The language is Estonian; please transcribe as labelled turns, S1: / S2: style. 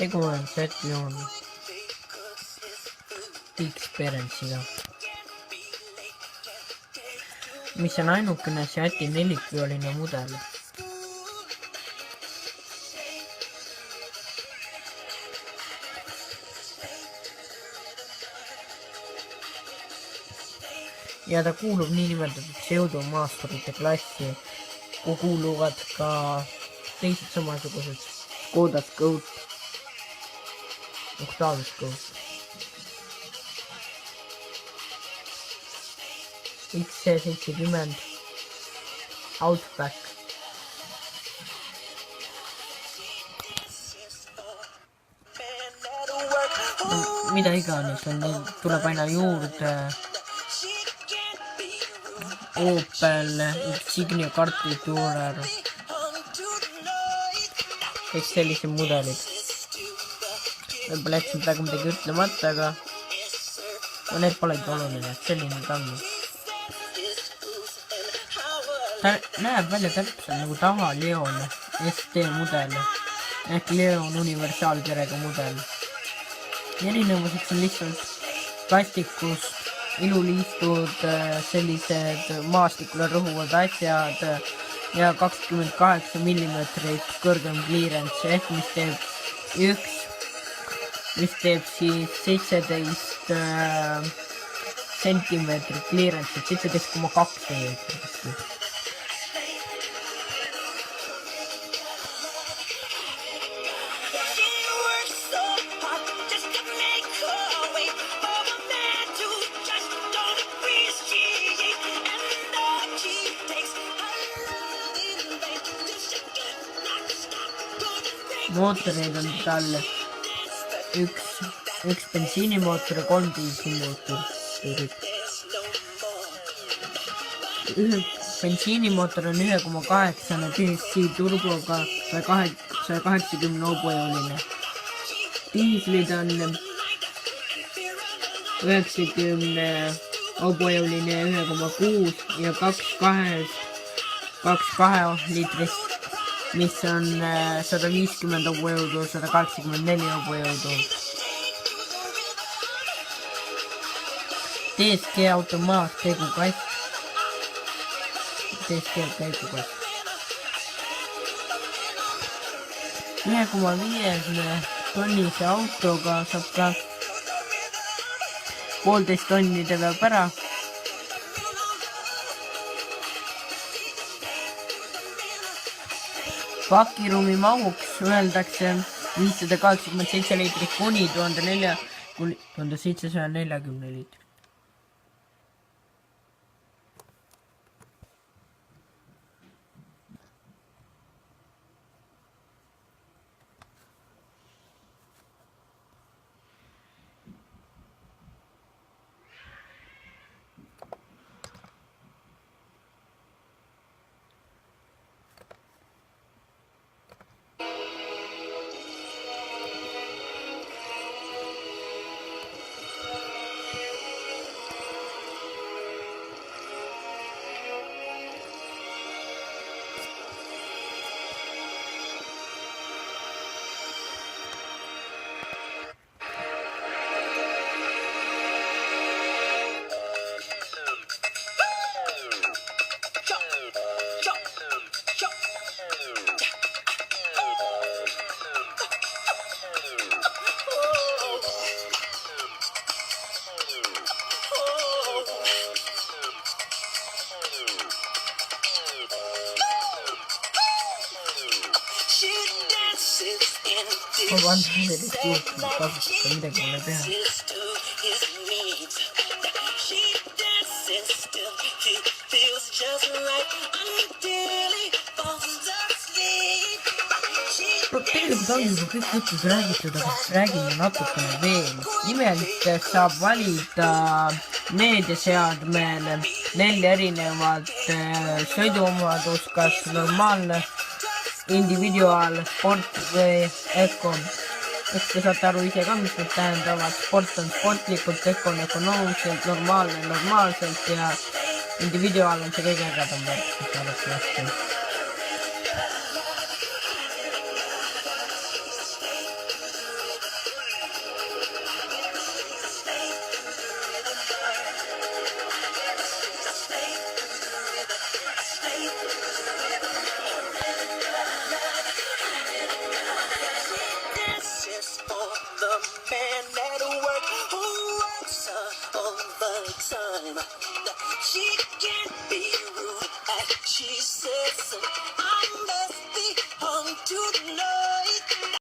S1: tegu on Saturn X-Perensiga, mis on ainukene Seati nelikvioline mudel. Ja ta kuulub niinimetatud pseudomaasturite klassi, kuhu kuuluvad ka teised samasugused Škoda Scout, Octavia Scout, XC70, Outback. Mida iganes on, tuleb aina juurde. Opel, Insignia, Karti, Tourer, kõik sellised mudelid. Võib-olla läksin praegu midagi ütlemata, aga need polegi oluline, selline ta on. Ta näeb välja täpselt nagu tava Leon ST mudel ehk Leon universaalkerega mudel. Erinevuseks on lihtsalt plastikust iluliistud, sellised maastikule rõhuvad asjad ja 28 mm kõrgem clearance ehk mis teeb siis 17 sentimeetrit clearance, 17,2 sentimeetrit. Mootoreid on tal üks bensiinimootor ja 3 diiselmootorit. Bensiinimootor on 1,8 DSG turboga 180 hobujõuline. Diislid on 90 hobujõuline 1,6 ja 2,2 liitrist, mis on 150 hobujõudu, 184 hobujõudu. DSG automaat käigukast. DSG käigukast. 1,5 tonnise autoga saab ka 1,5 tonni ta veab ära. Pakiruumi mahuks öeldakse 587 liitrit kuni 1740 liitrit. Ma vann sellest juhtuma kasutada midagi mulle teha. Tegelikult on juba kõik jutud räägitud, aga räägime natukene veel. Nimelt saab valida meediaseadmel 4 erinevat sõiduomadust, kas normaalne, individuaal, sport või eco. eks te saate aru ise ka, mis need tähendavad, sport on sportlikult, öko on ökonoomselt, normaalne normaalselt ja individuaal on see kõige ägedam värk, mis arvatavasti.
S2: She can't be rude as she says.